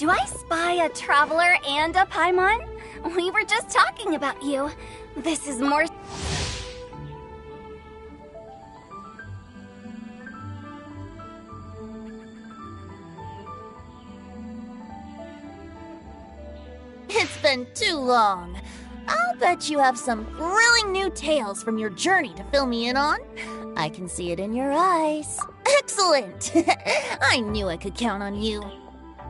Do I spy a traveler and a Paimon? We were just talking about you. This is more... It's been too long. I'll bet you have some thrilling new tales from your journey to fill me in on. I can see it in your eyes. Excellent! I knew I could count on you.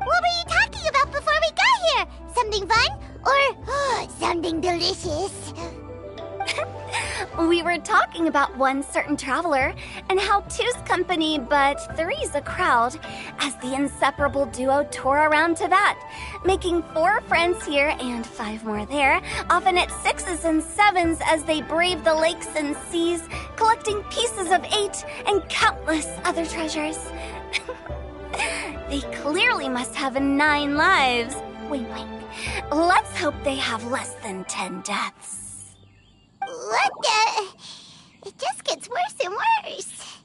What were you talking about before we got here? Something fun? Or something delicious? We were talking about one certain traveler, and how two's company, but three's a crowd, as the inseparable duo tore around Tibet, making 4 friends here and 5 more there, often at 6s and 7s as they brave the lakes and seas, collecting pieces of 8 and countless other treasures. They clearly must have 9 lives. Wink, wink. Let's hope they have less than 10 deaths. What the? It just gets worse and worse.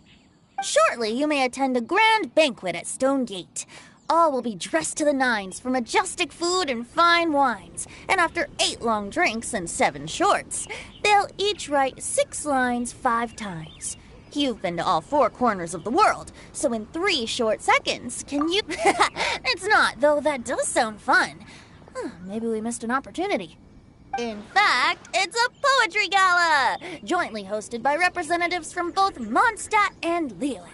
Shortly, you may attend a grand banquet at Stone Gate. All will be dressed to the nines for majestic food and fine wines. And after 8 long drinks and 7 shorts, they'll each write 6 lines 5 times. You've been to all 4 corners of the world, so in 3 short seconds, can you... It's not, though that does sound fun. Maybe we missed an opportunity. In fact, it's a poetry gala, jointly hosted by representatives from both Mondstadt and Liyue.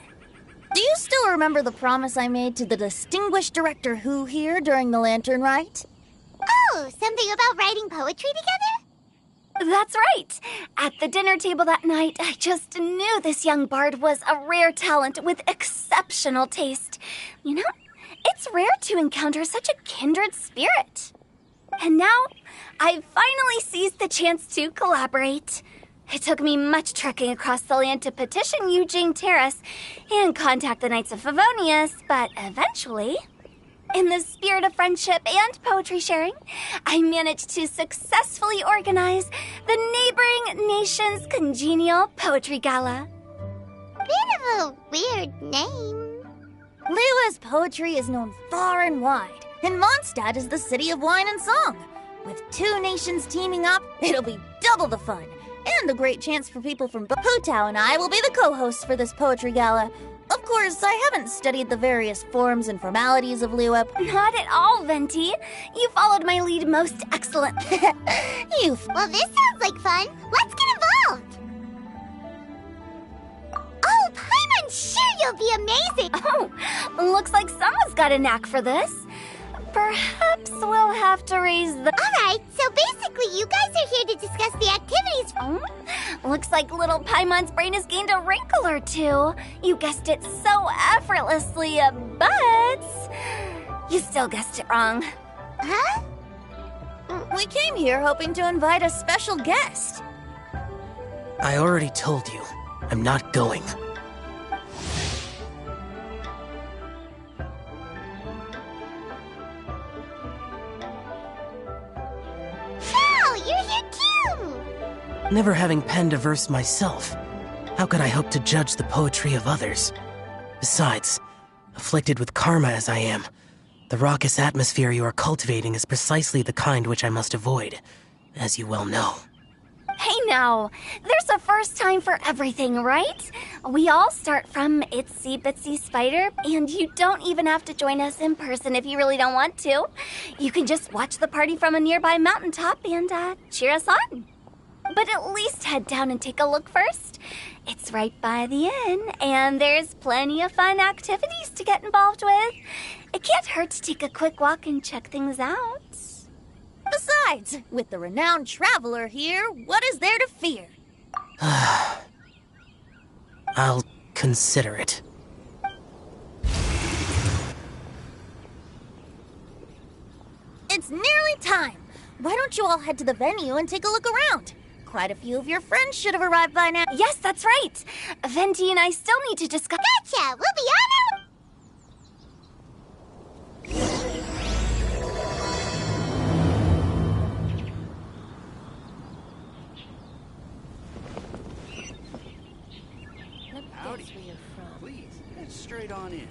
Do you still remember the promise I made to the distinguished director Who here during the Lantern Rite? Oh, something about writing poetry together? That's right. At the dinner table that night, I just knew this young bard was a rare talent with exceptional taste. You know, it's rare to encounter such a kindred spirit. And now, I've finally seized the chance to collaborate. It took me much trekking across the land to petition Eugene Terrace and contact the Knights of Favonius, but eventually, in the spirit of friendship and poetry sharing, I managed to successfully organize the neighboring nation's Congenital Poetry Gala. Bit of a weird name. Liyue's poetry is known far and wide, and Mondstadt is the city of wine and song. With 2 nations teaming up, it'll be double the fun, and a great chance for people from Putao and I will be the co-hosts for this poetry gala. Of course, I haven't studied the various forms and formalities of Liyue. Not at all, Venti. You followed my lead most excellent. Well, this sounds like fun. Let's get involved. Oh, Paimon, sure you'll be amazing. Oh, looks like someone's got a knack for this. Perhaps we'll have to raise the... Alright, so basically you guys are here to discuss the activities. Oh, looks like little Paimon's brain has gained a wrinkle or 2. You guessed it so effortlessly, but... you still guessed it wrong. Huh? We came here hoping to invite a special guest. I already told you, I'm not going. You're here too! Never having penned a verse myself, how could I hope to judge the poetry of others? Besides, afflicted with karma as I am, the raucous atmosphere you are cultivating is precisely the kind which I must avoid, as you well know. Hey now, there's a first time for everything, right? We all start from Itsy Bitsy Spider, and you don't even have to join us in person if you really don't want to. You can just watch the party from a nearby mountaintop and cheer us on. But at least head down and take a look first. It's right by the inn, and there's plenty of fun activities to get involved with. It can't hurt to take a quick walk and check things out. Besides, with the renowned traveler here, what is there to fear? I'll consider it. It's nearly time. Why don't you all head to the venue and take a look around? Quite a few of your friends should have arrived by now. Yes, that's right. Venti and I still need to discuss... Gotcha! We'll be on our... Howdy. Please, head straight on in.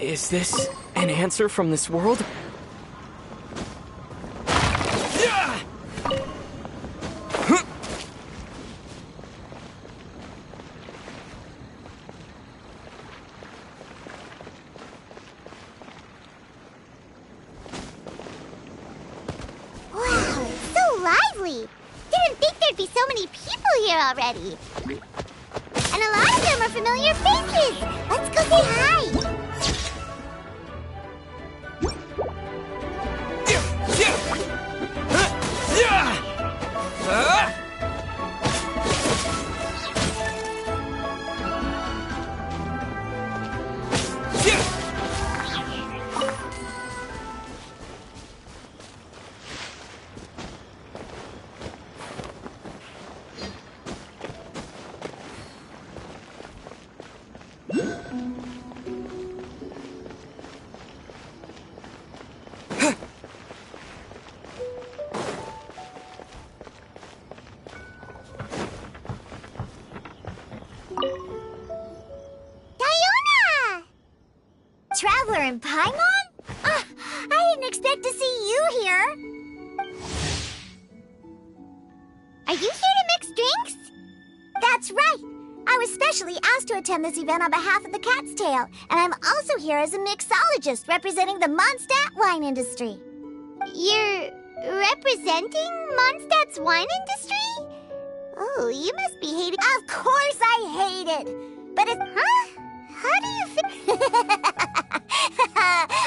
Is this an answer from this world? Wow, it's so lively. Didn't think there'd be so many people here already. And a lot of them are familiar faces. Let's go say hi. Traveler in Paimon? I didn't expect to see you here. Are you here to mix drinks? That's right. I was specially asked to attend this event on behalf of the Cat's Tail, and I'm also here as a mixologist representing the Mondstadt wine industry. You're representing Mondstadt's wine industry? Oh, you must be hating... Of course I hate it! But it's... Huh? How do you feel?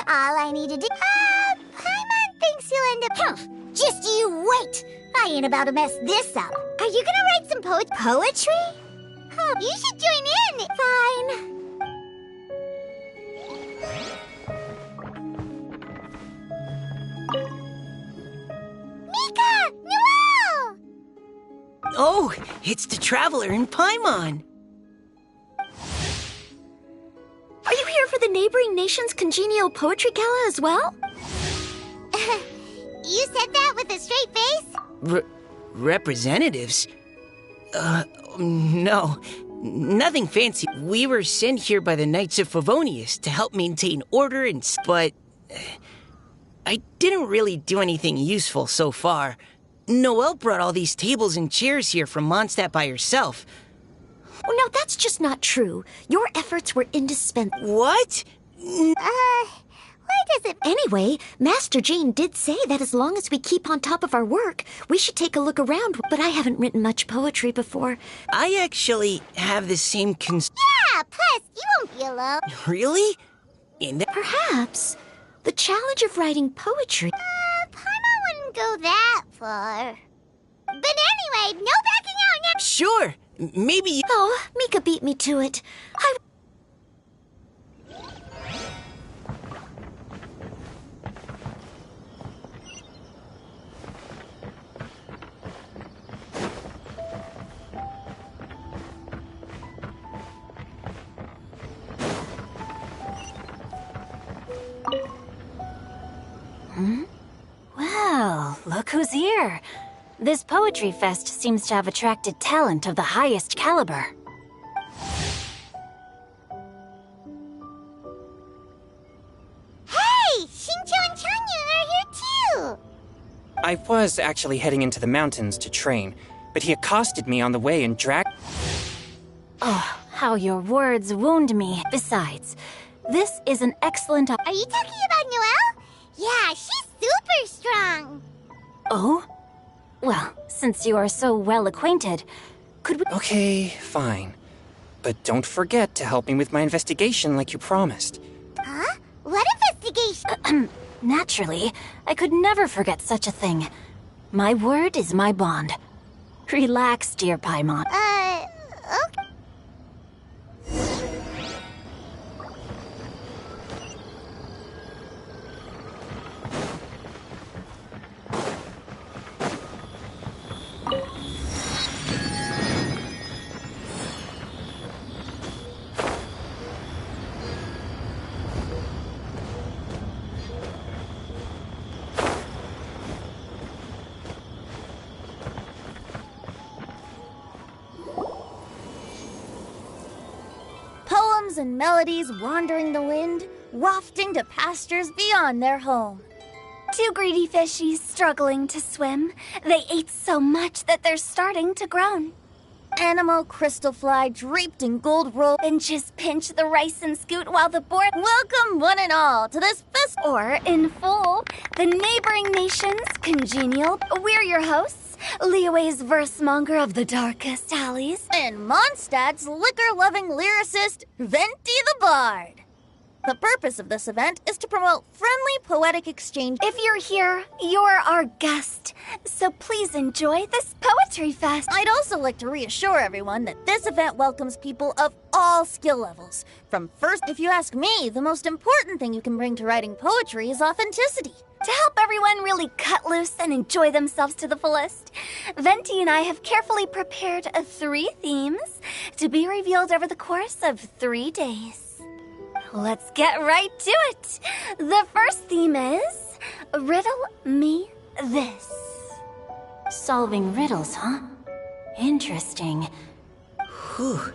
All I need to do... Paimon thinks you'll end up... Huh, just you wait! I ain't about to mess this up. Are you gonna write some poetry? Huh, you should join in. Fine. Mika! Noelle! Oh, it's the Traveler in Paimon. Are you here for the neighboring nation's Congenital Poetry Gala as well? You said that with a straight face? Representatives? No. Nothing fancy. We were sent here by the Knights of Favonius to help maintain order but... I didn't really do anything useful so far. Noelle brought all these tables and chairs here from Mondstadt by herself. Oh, no, that's just not true. Your efforts were indispensable. What? Why does it... Anyway, Master Jean did say that as long as we keep on top of our work, we should take a look around, but I haven't written much poetry before. I actually have the same Yeah, plus, you won't be alone. Really? Perhaps. The challenge of writing poetry... Paimon wouldn't go that far. But anyway, no backing out now. Sure. Maybe you... Oh, Mika beat me to it. Well, Look who's here. This poetry fest seems to have attracted talent of the highest caliber. Hey! Shincho and Chanyu are here too! I was actually heading into the mountains to train, but he accosted me on the way and dragged... Oh, how your words wound me. Besides, this is an excellent... Are you talking about Noelle? Yeah, she's super strong! Oh? Well, since you are so well acquainted, could we... Okay, fine. But don't forget to help me with my investigation like you promised. Huh? What investigation? Naturally, I could never forget such a thing. My word is my bond. Relax, dear Paimon. Okay. Poems and melodies wandering the wind, wafting to pastures beyond their home. Two greedy fishies struggling to swim. They ate so much that they're starting to groan. Animal crystal fly draped in gold robe. Benches pinch the rice and scoot while the board... Welcome one and all to this fest. Or, in full, the neighboring nations, Congenial. We're your hosts, Liyue's verse-monger of the darkest alleys. And Mondstadt's liquor-loving lyricist, Venti the Bard. The purpose of this event is to promote friendly poetic exchange. If you're here, you're our guest, so please enjoy this poetry fest. I'd also like to reassure everyone that this event welcomes people of all skill levels. From first, if you ask me, the most important thing you can bring to writing poetry is authenticity. To help everyone really cut loose and enjoy themselves to the fullest, Venti and I have carefully prepared 3 themes to be revealed over the course of 3 days. Let's get right to it. The first theme is Riddle Me This. Solving riddles, huh? Interesting. Whew.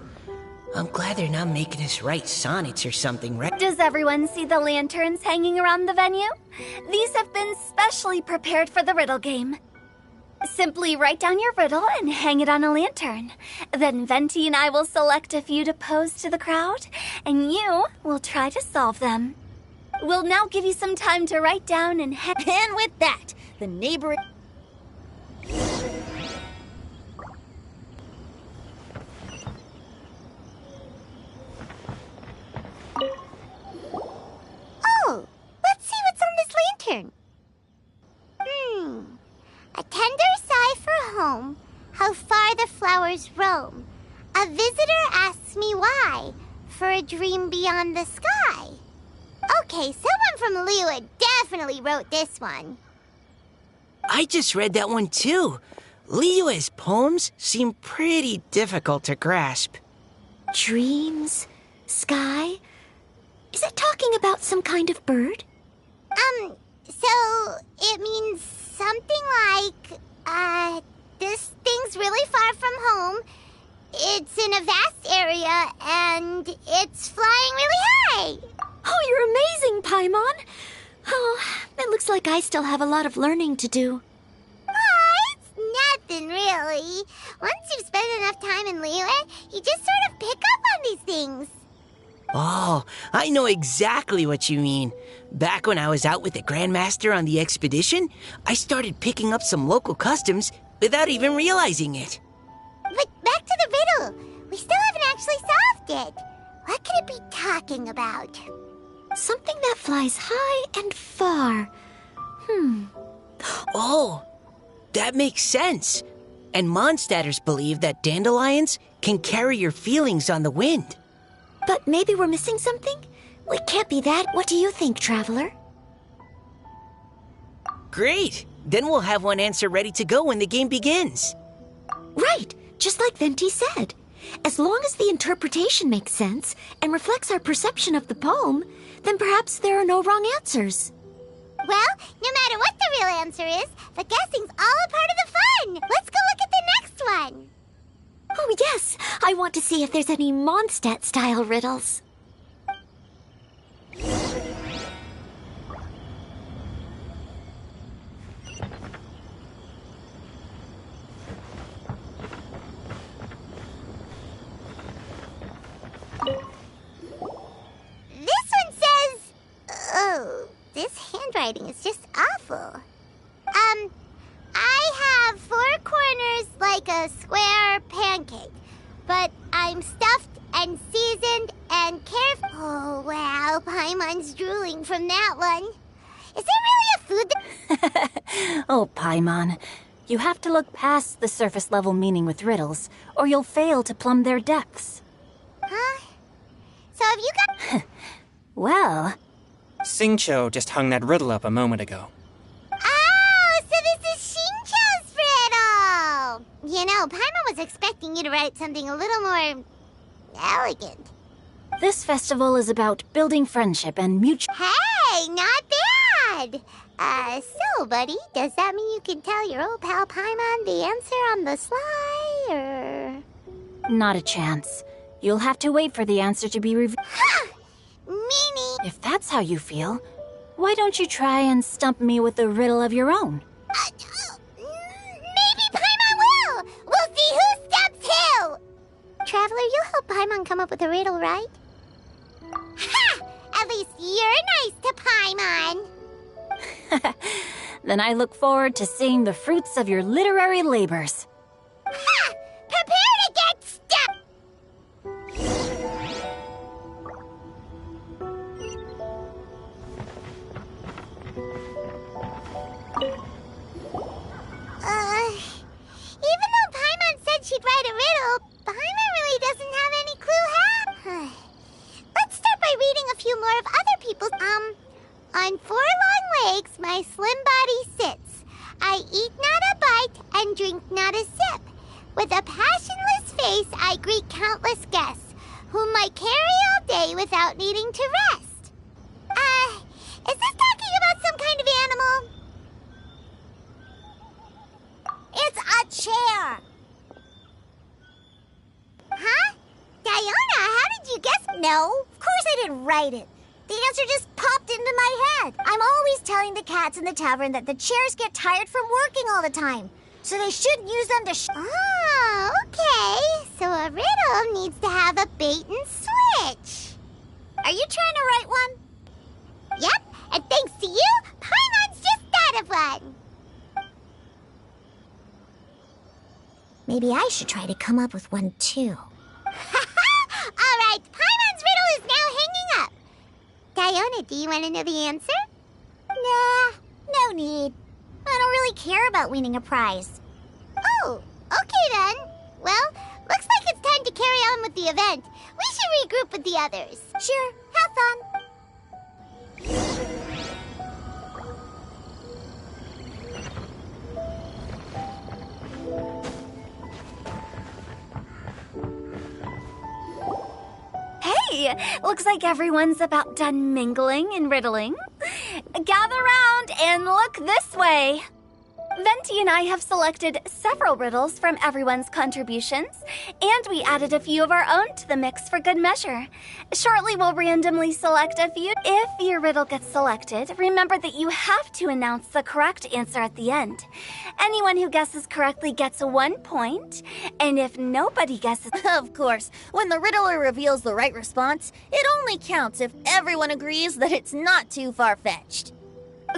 I'm glad they're not making us write sonnets or something, right? Does everyone see the lanterns hanging around the venue? These have been specially prepared for the riddle game. Simply write down your riddle and hang it on a lantern. Then Venti and I will select a few to pose to the crowd, and you will try to solve them. We'll now give you some time to write down and hang... And with that, the neighboring... Oh, let's see what's on this lantern. A tender sigh for home, how far the flowers roam. A visitor asks me why, for a dream beyond the sky. Okay, someone from Liyue definitely wrote this one. I just read that one too. Liyue's poems seem pretty difficult to grasp. Dreams? Sky? Is it talking about some kind of bird? So it means something like, this thing's really far from home. It's in a vast area, and it's flying really high. Oh, you're amazing, Paimon. Oh, it looks like I still have a lot of learning to do. It's nothing, really. Once you've spent enough time in Liyue, you just sort of pick up on these things. Oh, I know exactly what you mean. Back when I was out with the Grandmaster on the expedition, I started picking up some local customs without even realizing it. But back to the riddle. We still haven't actually solved it. What could it be talking about? Something that flies high and far. Oh, that makes sense. And Mondstadters believe that dandelions can carry your feelings on the wind. But maybe we're missing something? It can't be that. What do you think, Traveler? Great. Then we'll have one answer ready to go when the game begins. Right, just like Venti said. As long as the interpretation makes sense and reflects our perception of the poem, then perhaps there are no wrong answers. Well, no matter what the real answer is, the guessing's all a part of the fun. Let's go look at the next one. Oh, yes. I want to see if there's any Mondstadt-style riddles. This one says... Oh, this handwriting is just awful. I have 4 corners like a square pancake, but I'm stuffed and seasoned and careful. Oh, wow, Paimon's drooling from that one. Is there really a food that... Oh, Paimon. You have to look past the surface-level meaning with riddles, or you'll fail to plumb their depths. Huh? So have you got... Well... Xingqiu just hung that riddle up a moment ago. Oh, so this is Xingqiu's riddle! You know, Paimon was expecting you to write something a little more... elegant. This festival is about building friendship and mutual... Hey, not bad! So, buddy, does that mean you can tell your old pal Paimon the answer on the sly, or...? Not a chance. You'll have to wait for the answer to be revealed. Ha! Meanie! If that's how you feel, why don't you try and stump me with a riddle of your own? Maybe Paimon will! We'll see who stumps who! Traveler, you'll help Paimon come up with a riddle, right? Ha! At least you're nice to Paimon! Then I look forward to seeing the fruits of your literary labors. Ha! Prepare to get stuck! Even though Paimon said she'd write a riddle, Paimon really doesn't have any clue how. Let's start by reading a few more of other people's. On 4 long legs, my slim body sits. I eat not a bite and drink not a sip. With a passionless face, I greet countless guests, whom I carry all day without needing to rest. Is this talking about some kind of animal? It's a chair. Huh? Diona, how did you guess? No, of course I didn't write it. The answer just popped into my head. I'm always telling the cats in the tavern that the chairs get tired from working all the time, so they shouldn't use them to Oh, okay. So a riddle needs to have a bait and switch. Are you trying to write one? Yep, and thanks to you, Paimon's just thought of one. Maybe I should try to come up with one, too. All right, Paimon's riddle is now hanging up. Diona, do you want to know the answer? Nah, no need. I don't really care about winning a prize. Oh, okay then. Well, looks like it's time to carry on with the event. We should regroup with the others. Sure, have fun. Hey, looks like everyone's about done mingling and riddling. Gather round and look this way. Venti and I have selected several riddles from everyone's contributions, and we added a few of our own to the mix for good measure. Shortly, we'll randomly select a few. If your riddle gets selected, remember that you have to announce the correct answer at the end. Anyone who guesses correctly gets 1 point, and if nobody guesses... Of course, when the riddler reveals the right response, it only counts if everyone agrees that it's not too far-fetched.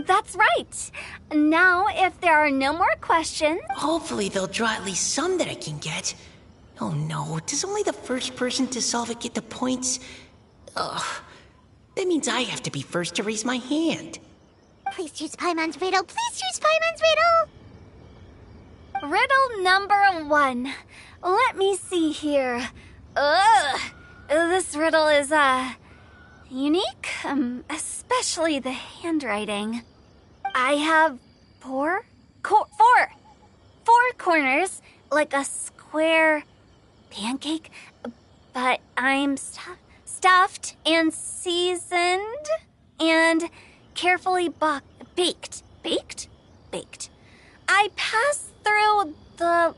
That's right. Now, if there are no more questions... Hopefully they'll draw at least some that I can get. Oh no, does only the first person to solve it get the points? Ugh. That means I have to be first to raise my hand. Please choose Paimon's riddle. Please choose Paimon's riddle. Riddle number 1. Let me see here. Ugh. This riddle is, unique, especially the handwriting. I have four corners, like a square pancake, but I'm stuffed and seasoned and carefully baked. Baked? Baked. I pass through the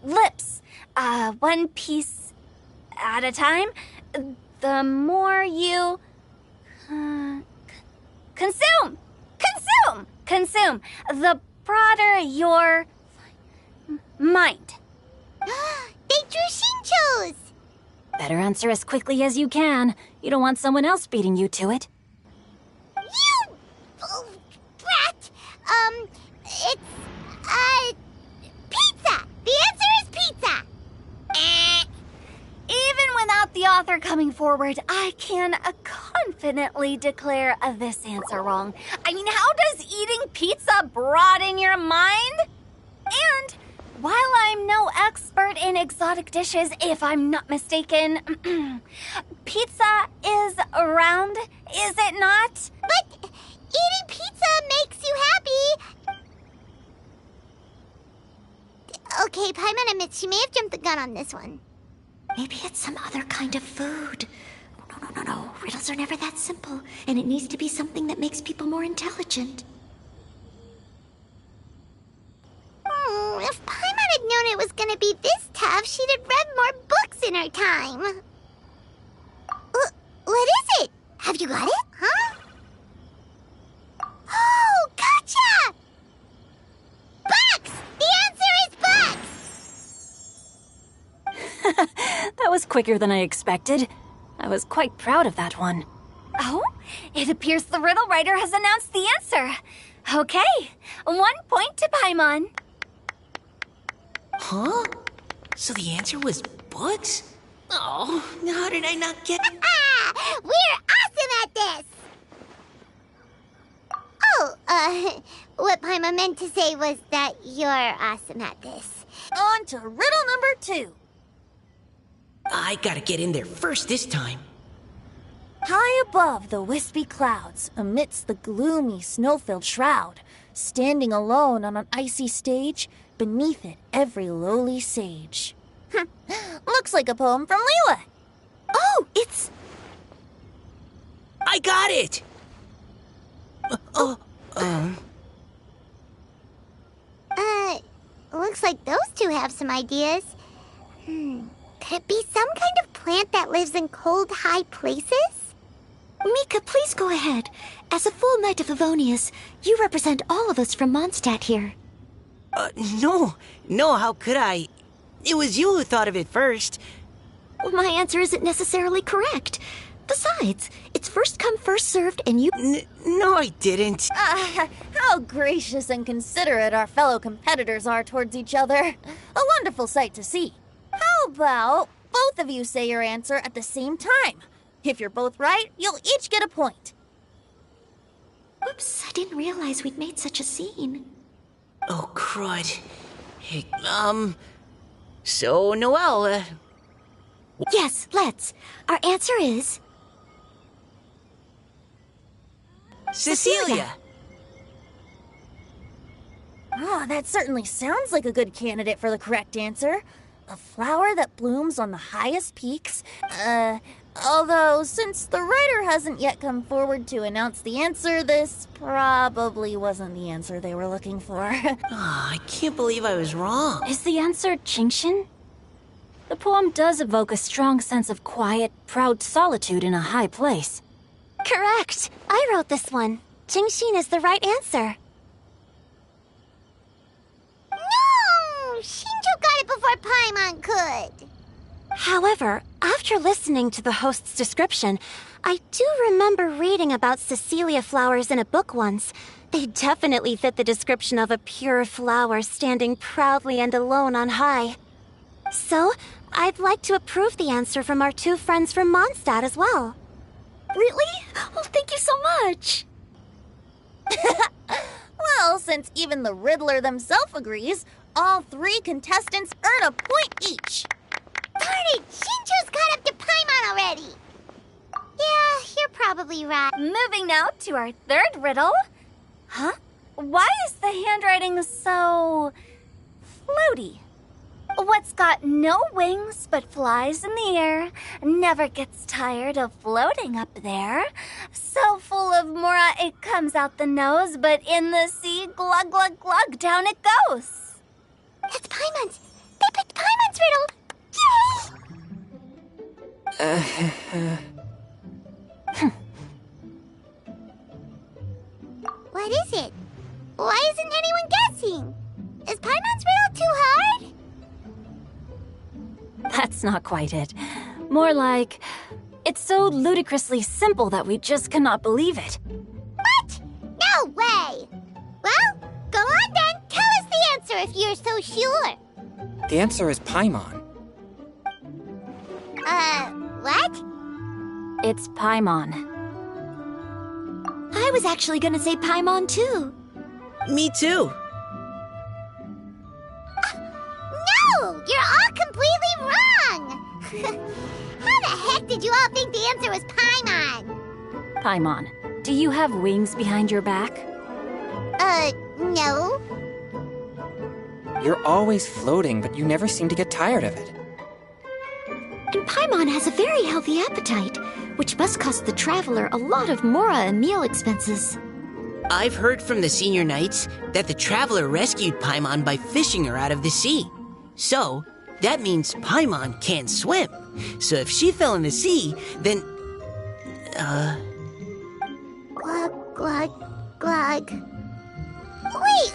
lips, one piece at a time. The more you consume, the broader your mind. They drew Shinchos! Better answer as quickly as you can. You don't want someone else beating you to it. You brat! It's, pizza! The answer is pizza! Even without the author coming forward, I can confidently declare this answer wrong. I mean, how does eating pizza broaden your mind? And while I'm no expert in exotic dishes, if I'm not mistaken, pizza is round, is it not? But eating pizza makes you happy! Okay, Paimon admits she may have jumped the gun on this one. Maybe it's some other kind of food. No. Riddles are never that simple, and it needs to be something that makes people more intelligent. If Paimon had known it was gonna be this tough, she'd have read more books in her time. What is it? Have you got it? Huh? Oh, gotcha! Bucks! The answer is bucks! That was quicker than I expected. I was quite proud of that one. Oh, it appears the riddle writer has announced the answer. Okay, 1 point to Paimon. Huh? So the answer was bugs? Oh, how did I not get... We're awesome at this! Oh, what Paimon meant to say was that you're awesome at this. On to riddle number 2. I gotta get in there first this time. High above the wispy clouds, amidst the gloomy snow-filled shroud, standing alone on an icy stage, beneath it every lowly sage. Looks like a poem from Leela. Oh, it's... I got it! Looks like those two have some ideas. Could it be some kind of plant that lives in cold, high places? Mika, please go ahead. As a full Knight of Favonius, you represent all of us from Mondstadt here. No, how could I? It was you who thought of it first. Well, my answer isn't necessarily correct. Besides, it's first come, first served, and you... No, I didn't. How gracious and considerate our fellow competitors are towards each other. A wonderful sight to see. How about both of you say your answer at the same time? If you're both right, you'll each get a point. Oops, I didn't realize we'd made such a scene. Oh, crud. Hey, so, Noelle, Yes, let's. Our answer is... Cecilia. Oh, that certainly sounds like a good candidate for the correct answer. A flower that blooms on the highest peaks. Although, since the writer hasn't yet come forward to announce the answer, this probably wasn't the answer they were looking for. I can't believe I was wrong. Is the answer Jingshin? The poem does evoke a strong sense of quiet, proud solitude in a high place. Correct. I wrote this one. Jingshin is the right answer. No! Shinjo got it before Paimon could. However, after listening to the host's description, I do remember reading about Cecilia flowers in a book once. They definitely fit the description of a pure flower standing proudly and alone on high. So, I'd like to approve the answer from our two friends from Mondstadt as well. Really? Oh, thank you so much. Well, since even the Riddler themselves agrees, all 3 contestants earn a point each. Darn it! Shinjo's caught up to Paimon already! Yeah, you're probably right. Moving now to our third riddle. Huh? Why is the handwriting so... floaty? What's got no wings but flies in the air, never gets tired of floating up there. So full of mora it comes out the nose, but in the sea, glug glug glug, down it goes. That's Paimon's. They picked Paimon's riddle. Yay! What is it? Why isn't anyone guessing? Is Paimon's riddle too hard? That's not quite it. More like, it's so ludicrously simple that we just cannot believe it. What? No way! Well, go on then. Tell us the answer if you're so sure. The answer is Paimon. What? It's Paimon. I was actually gonna say Paimon too. Me too. No! You're all completely wrong! How the heck did you all think the answer was Paimon? Paimon, do you have wings behind your back? No. You're always floating, but you never seem to get tired of it. And Paimon has a very healthy appetite, which must cost the traveler a lot of mora and meal expenses. I've heard from the senior knights that the traveler rescued Paimon by fishing her out of the sea. So, that means Paimon can't swim. So if she fell in the sea, then... Glug, glug, glug. Wait.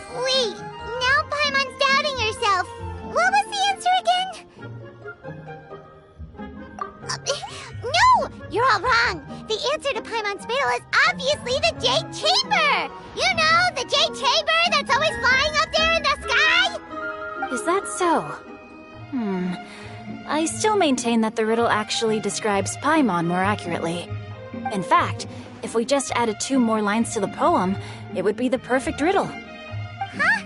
Now Paimon's doubting herself. What was the answer again? No! You're all wrong. The answer to Paimon's riddle is obviously the Jade Chamber! You know, the Jade Chamber that's always flying up there in the sky? Is that so? I still maintain that the riddle actually describes Paimon more accurately. In fact, if we just added 2 more lines to the poem, it would be the perfect riddle. Huh?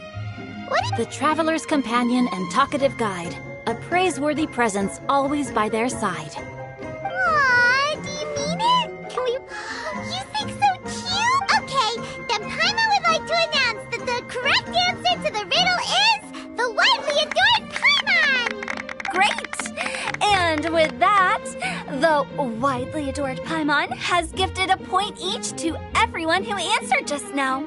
What The traveler's companion and talkative guide, a praiseworthy presence always by their side. Aw, do you mean it? Can we... You think so cute? Okay, then Paimon would like to announce that the correct answer to the riddle is the widely adored Paimon! Great! And with that, the widely adored Paimon has gifted a point each to everyone who answered just now.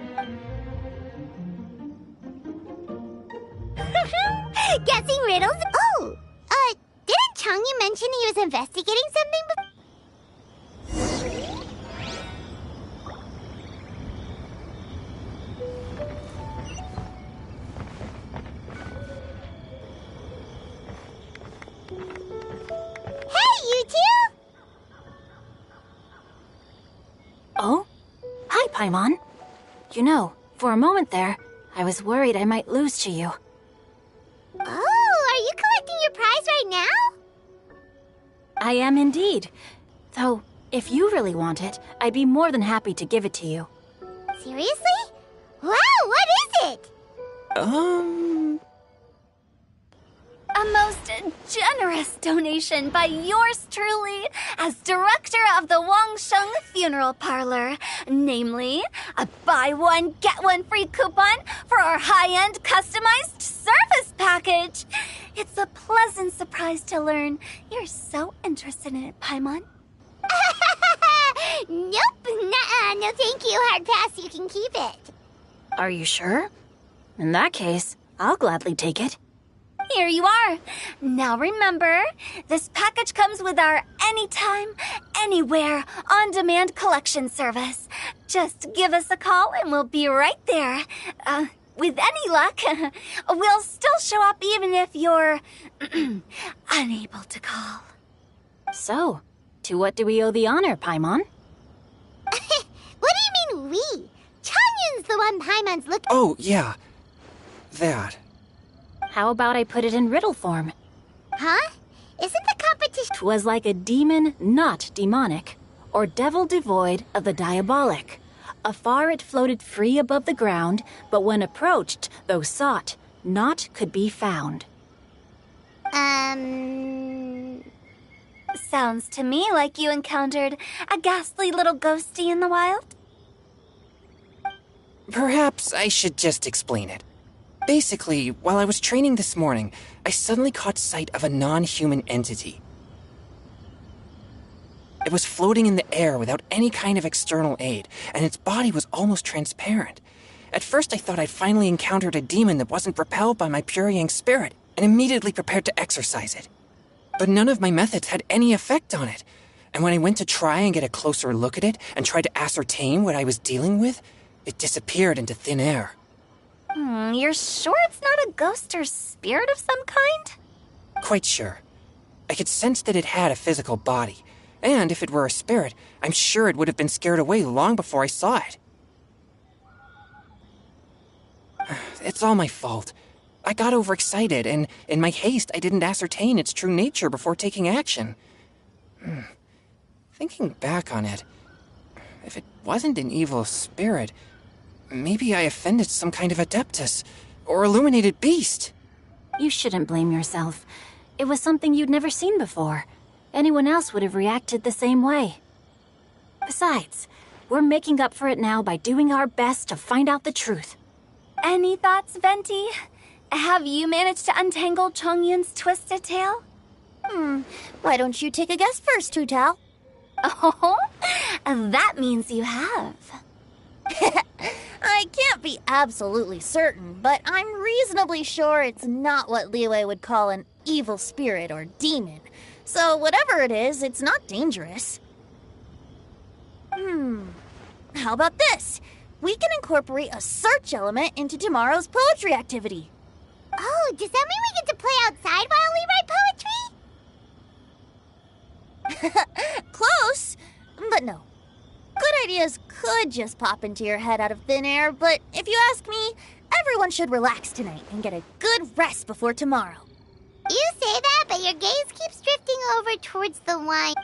Guessing riddles? Oh, didn't Changyu mention he was investigating something Hey, you two! Oh? Hi, Paimon. You know, for a moment there, I was worried I might lose to you. Oh, are you collecting your prize right now? I am indeed. Though, if you really want it, I'd be more than happy to give it to you. Seriously? Wow, what is it? A most generous donation by yours truly as director of the Wangsheng Funeral Parlor. Namely, a buy one, get one free coupon for our high-end customized service package. It's a pleasant surprise to learn you're so interested in it, Paimon. Nope, nuh-uh, no thank you, hard pass, you can keep it. Are you sure? In that case, I'll gladly take it. Here you are. Now remember, this package comes with our anytime, anywhere, on-demand collection service. Just give us a call and we'll be right there. With any luck, we'll still show up even if you're unable to call. So, to what do we owe the honor, Paimon? What do you mean we? Changyun's the one Paimon's looking... Oh, yeah. That. How about I put it in riddle form? Huh? Isn't the competition... 'Twas like a demon not demonic, or devil devoid of the diabolic. Afar it floated free above the ground, but when approached, though sought, naught could be found. Sounds to me like you encountered a ghastly little ghostie in the wild. Perhaps I should just explain it. Basically, while I was training this morning, I suddenly caught sight of a non-human entity. It was floating in the air without any kind of external aid, and its body was almost transparent. At first I thought I'd finally encountered a demon that wasn't repelled by my pure yang spirit, and immediately prepared to exorcise it. But none of my methods had any effect on it, and when I went to try and get a closer look at it and tried to ascertain what I was dealing with, it disappeared into thin air. You're sure it's not a ghost or spirit of some kind? Quite sure. I could sense that it had a physical body, and if it were a spirit, I'm sure it would have been scared away long before I saw it. It's all my fault. I got overexcited, and in my haste, I didn't ascertain its true nature before taking action. Thinking back on it, if it wasn't an evil spirit, maybe I offended some kind of adeptus, or illuminated beast. You shouldn't blame yourself. It was something you'd never seen before. Anyone else would have reacted the same way. Besides, we're making up for it now by doing our best to find out the truth. Any thoughts, Venti? Have you managed to untangle Chongyun's twisted tail? Why don't you take a guess first, Tutal? Oh, that means you have. I can't be absolutely certain, but I'm reasonably sure it's not what Liyue would call an evil spirit or demon. So whatever it is, it's not dangerous. How about this? We can incorporate a search element into tomorrow's poetry activity. Oh, does that mean we get to play outside while we write poetry? Close, but no. Good ideas could just pop into your head out of thin air, but if you ask me, everyone should relax tonight and get a good rest before tomorrow. You say that, but your gaze keeps drifting over towards the line.